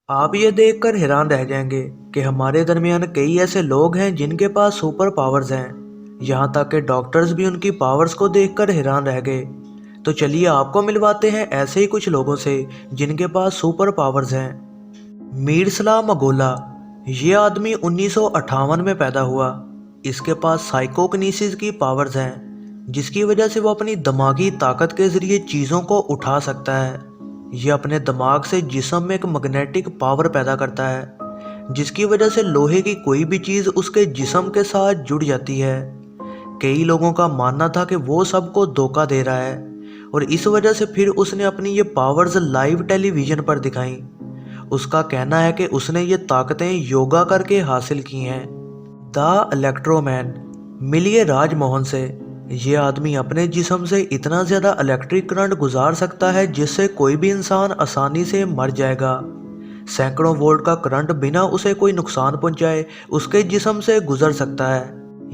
आप ये देखकर हैरान रह जाएंगे कि हमारे दरमियान कई ऐसे लोग हैं जिनके पास सुपर पावर्स हैं। यहाँ तक कि डॉक्टर्स भी उनकी पावर्स को देखकर हैरान रह गए। तो चलिए आपको मिलवाते हैं ऐसे ही कुछ लोगों से जिनके पास सुपर पावर्स हैं। मीरसला मगोला। ये आदमी 1958 में पैदा हुआ। इसके पास साइकोकिनेसिस की पावर्स हैं, जिसकी वजह से वो अपनी दिमागी ताकत के जरिए चीज़ों को उठा सकता है। ये अपने दिमाग से जिस्म में एक मैग्नेटिक पावर पैदा करता है, जिसकी वजह से लोहे की कोई भी चीज़ उसके जिस्म के साथ जुड़ जाती है। कई लोगों का मानना था कि वो सबको धोखा दे रहा है, और इस वजह से फिर उसने अपनी ये पावर्स लाइव टेलीविज़न पर दिखाई। उसका कहना है कि उसने ये ताकतें योगा करके हासिल की हैं। द इलेक्ट्रोमैन। मिलिए राजमोहन से। ये आदमी अपने जिस्म से इतना ज़्यादा इलेक्ट्रिक करंट गुजार सकता है जिससे कोई भी इंसान आसानी से मर जाएगा। सैकड़ों वोल्ट का करंट बिना उसे कोई नुकसान पहुंचाए उसके जिस्म से गुजर सकता है।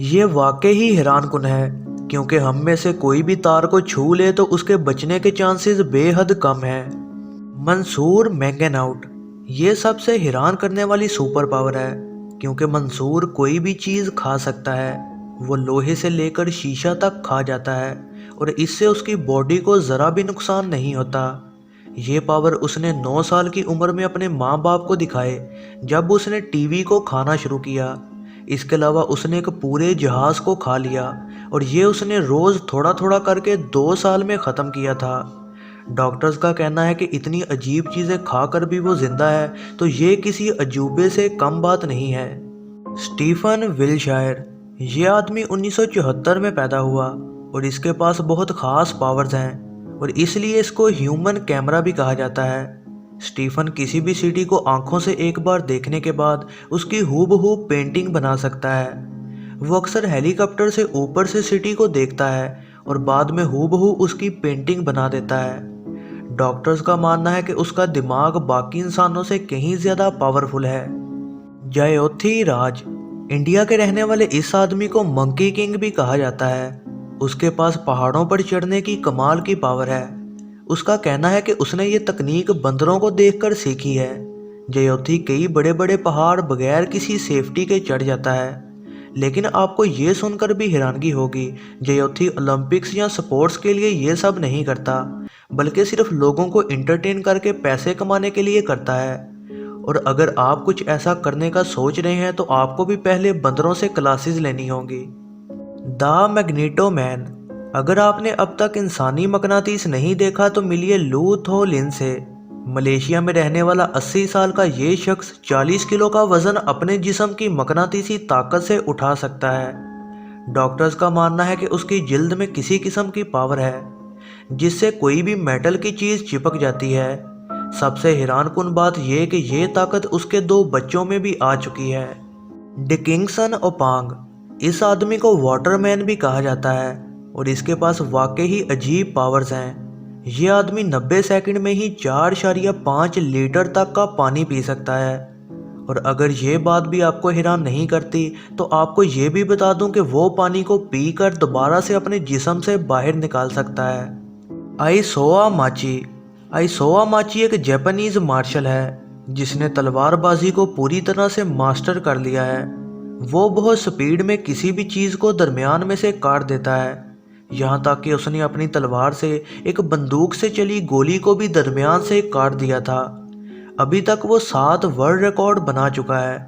ये वाकई ही हैरानकुन है, क्योंकि हम में से कोई भी तार को छू ले तो उसके बचने के चांसेस बेहद कम हैं। मंसूर मैंगनाउट। ये सबसे हैरान करने वाली सुपर पावर है, क्योंकि मंसूर कोई भी चीज़ खा सकता है। वो लोहे से लेकर शीशा तक खा जाता है, और इससे उसकी बॉडी को ज़रा भी नुकसान नहीं होता। ये पावर उसने 9 साल की उम्र में अपने माँ बाप को दिखाए, जब उसने टीवी को खाना शुरू किया। इसके अलावा उसने एक पूरे जहाज़ को खा लिया, और ये उसने रोज़ थोड़ा थोड़ा करके 2 साल में ख़त्म किया था। डॉक्टर्स का कहना है कि इतनी अजीब चीज़ें खाकर भी वो जिंदा है, तो ये किसी अजूबे से कम बात नहीं है। Stephen Wilshire. ये आदमी 1974 में पैदा हुआ, और इसके पास बहुत ख़ास पावर्स हैं, और इसलिए इसको ह्यूमन कैमरा भी कहा जाता है। स्टीफन किसी भी सिटी को आंखों से एक बार देखने के बाद उसकी हूबहू पेंटिंग बना सकता है। वो अक्सर हेलीकॉप्टर से ऊपर से सिटी को देखता है और बाद में हूबहू उसकी पेंटिंग बना देता है। डॉक्टर्स का मानना है कि उसका दिमाग बाकी इंसानों से कहीं ज़्यादा पावरफुल है। जयोथी राज। इंडिया के रहने वाले इस आदमी को मंकी किंग भी कहा जाता है। उसके पास पहाड़ों पर चढ़ने की कमाल की पावर है। उसका कहना है कि उसने ये तकनीक बंदरों को देखकर सीखी है। जयोथी कई बड़े बड़े पहाड़ बगैर किसी सेफ्टी के चढ़ जाता है। लेकिन आपको ये सुनकर भी हैरानगी होगी, जयोथी ओलंपिक्स या स्पोर्ट्स के लिए ये सब नहीं करता, बल्कि सिर्फ लोगों को इंटरटेन करके पैसे कमाने के लिए करता है। और अगर आप कुछ ऐसा करने का सोच रहे हैं तो आपको भी पहले बंदरों से क्लासेस लेनी होंगी। The magneto man. अगर आपने अब तक इंसानी मकनातीस नहीं देखा तो मिलिए लू थो लिन से। मलेशिया में रहने वाला 80 साल का ये शख्स 40 किलो का वजन अपने जिस्म की मकनातीसी ताकत से उठा सकता है। डॉक्टर्स का मानना है कि उसकी जिल्द में किसी किस्म की पावर है, जिससे कोई भी मेटल की चीज़ चिपक जाती है। सबसे हैरानकुन बात यह कि ये ताकत उसके 2 बच्चों में भी आ चुकी है। डिकिंगसन ओपांग। इस आदमी को वाटरमैन भी कहा जाता है, और इसके पास वाकई ही अजीब पावर्स हैं। ये आदमी 90 सेकंड में ही 4.5 लीटर तक का पानी पी सकता है। और अगर ये बात भी आपको हैरान नहीं करती तो आपको ये भी बता दूं कि वो पानी को पीकर दोबारा से अपने जिस्म से बाहर निकाल सकता है। आइसोआ माची। आइसोआ माची एक जापानीज मार्शल है, जिसने तलवारबाजी को पूरी तरह से मास्टर कर लिया है। वो बहुत स्पीड में किसी भी चीज़ को दरमियान में से काट देता है। यहाँ तक कि उसने अपनी तलवार से एक बंदूक से चली गोली को भी दरमियान से काट दिया था। अभी तक वो 7 वर्ल्ड रिकॉर्ड बना चुका है।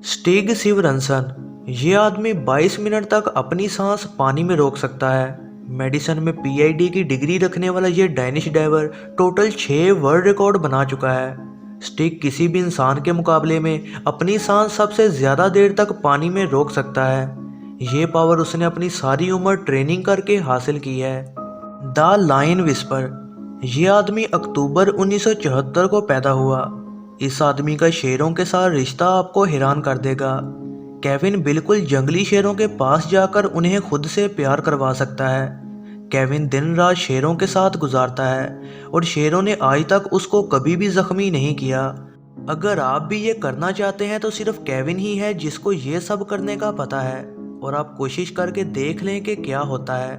स्टिग सिवरनसन। ये आदमी 22 मिनट तक अपनी सांस पानी में रोक सकता है। मेडिसिन में पीएचडी की डिग्री रखने वाला ये Danish diver total 6 world record बना चुका है। स्टिग किसी भी इंसान के मुकाबले में अपनी सांस सबसे ज़्यादा देर तक पानी में रोक सकता है। ये पावर उसने अपनी सारी उम्र ट्रेनिंग करके हासिल की है। The lion whisper. ये आदमी अक्टूबर 1974 को पैदा हुआ। इस आदमी का शेरों के साथ रिश्ता आपको हैरान कर देगा। केविन बिल्कुल जंगली शेरों के पास जाकर उन्हें खुद से प्यार करवा सकता है। केविन दिन रात शेरों के साथ गुजारता है, और शेरों ने आज तक उसको कभी भी जख्मी नहीं किया। अगर आप भी ये करना चाहते हैं तो सिर्फ केविन ही है जिसको ये सब करने का पता है, और आप कोशिश करके देख लें कि क्या होता है।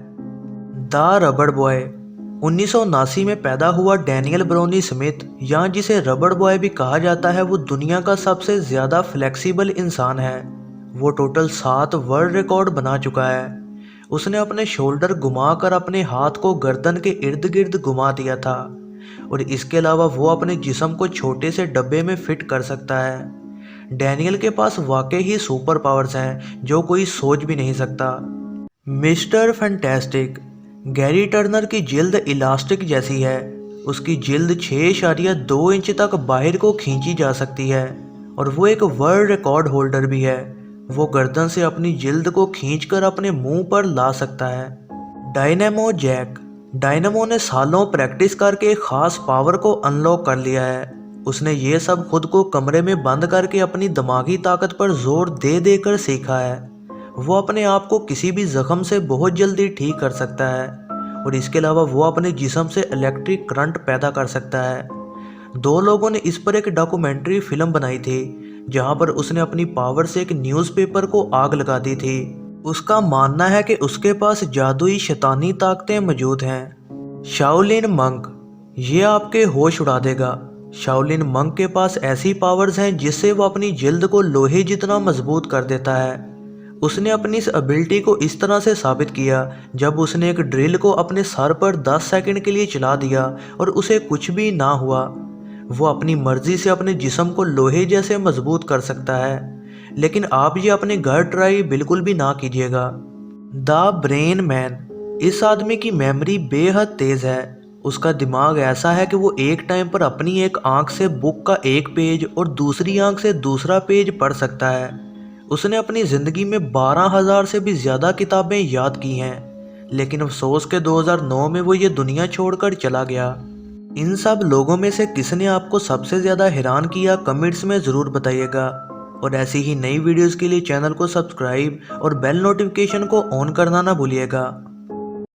द रबड़ बॉय। 1979 में पैदा हुआ डैनियल ब्राउनी स्मिथ, या जिसे रबड़ बॉय भी कहा जाता है, वो दुनिया का सबसे ज़्यादा फ्लेक्सिबल इंसान है। वो टोटल 7 वर्ल्ड रिकॉर्ड बना चुका है। उसने अपने शोल्डर घुमाकर अपने हाथ को गर्दन के इर्द गिर्द घुमा दिया था, और इसके अलावा वो अपने जिस्म को छोटे से डब्बे में फिट कर सकता है। डैनियल के पास वाकई ही सुपर पावर्स हैं जो कोई सोच भी नहीं सकता। Mister fantastic. गैरी टर्नर की जिल्द इलास्टिक जैसी है। उसकी जिल्द 6.2 इंच तक बाहर को खींची जा सकती है, और वो एक वर्ल्ड रिकॉर्ड होल्डर भी है। वो गर्दन से अपनी जिल्द को खींचकर अपने मुंह पर ला सकता है। Dynamo Jack. डायनेमो ने सालों प्रैक्टिस करके एक खास पावर को अनलॉक कर लिया है। उसने ये सब खुद को कमरे में बंद करके अपनी दिमागी ताकत पर जोर दे देकर सीखा है। वो अपने आप को किसी भी जख्म से बहुत जल्दी ठीक कर सकता है, और इसके अलावा वो अपने जिस्म से इलेक्ट्रिक करंट पैदा कर सकता है। 2 लोगों ने इस पर एक डॉक्यूमेंट्री फिल्म बनाई थी, जहां पर उसने अपनी पावर से एक न्यूज़पेपर को आग लगा दी थी। उसका मानना है कि उसके पास जादुई शैतानी ताकतें मौजूद हैं। Shaolin monk. ये आपके होश उड़ा देगा। शाओलिन मंक के पास ऐसी पावर्स हैं जिससे वो अपनी जिल्द को लोहे जितना मजबूत कर देता है। उसने अपनी इस एबिलिटी को इस तरह से साबित किया जब उसने एक ड्रिल को अपने सर पर 10 सेकंड के लिए चला दिया और उसे कुछ भी ना हुआ। वो अपनी मर्जी से अपने जिस्म को लोहे जैसे मजबूत कर सकता है, लेकिन आप ये अपने घर ट्राई बिल्कुल भी ना कीजिएगा। The brain man. इस आदमी की मेमोरी बेहद तेज है। उसका दिमाग ऐसा है कि वो एक टाइम पर अपनी एक आंख से बुक का एक पेज और दूसरी आंख से दूसरा पेज पढ़ सकता है। उसने अपनी ज़िंदगी में 12,000 से भी ज़्यादा किताबें याद की हैं, लेकिन अफसोस के 2009 में वो ये दुनिया छोड़कर चला गया। इन सब लोगों में से किसने आपको सबसे ज़्यादा हैरान किया, कमेंट्स में ज़रूर बताइएगा। और ऐसी ही नई वीडियोस के लिए चैनल को सब्सक्राइब और बेल नोटिफिकेशन को ऑन करना ना भूलिएगा।